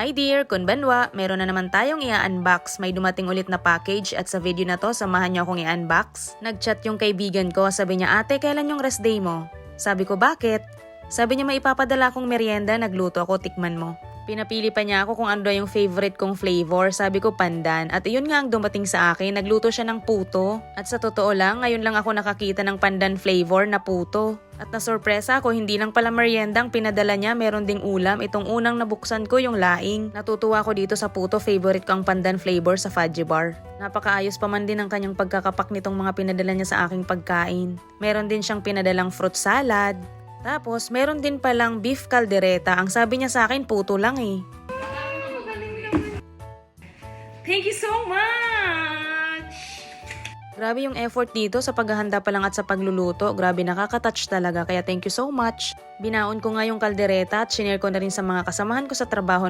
Hi dear, kunbanwa, meron na naman tayong i-unbox. May dumating ulit na package at sa video na to, samahan niyo akong i-unbox. Nag-chat yung kaibigan ko, sabi niya, ate, kailan yung rest day mo? Sabi ko, bakit? Sabi niya, may ipapadala akong merienda, nagluto ako, tikman mo. Pinapili pa niya ako kung ano yung favorite kong flavor, sabi ko pandan. At iyon nga ang dumating sa akin, nagluto siya ng puto. At sa totoo lang, ngayon lang ako nakakita ng pandan flavor na puto. At nasorpresa ako, hindi lang pala merienda ang pinadala niya, meron ding ulam. Itong unang nabuksan ko yung laing. Natutuwa ko dito sa puto, favorite ko ang pandan flavor sa fudgy bar. Napakaayos pa man din ang kanyang pagkakapak nitong mga pinadala niya sa aking pagkain. Meron din siyang pinadalang fruit salad. Tapos, meron din palang beef caldereta. Ang sabi niya sa akin, puto lang eh. Thank you so much! Grabe yung effort dito sa paghahanda pa lang at sa pagluluto. Grabe, nakaka-touch talaga. Kaya thank you so much. Binaon ko nga yung caldereta at shinare ko na rin sa mga kasamahan ko sa trabaho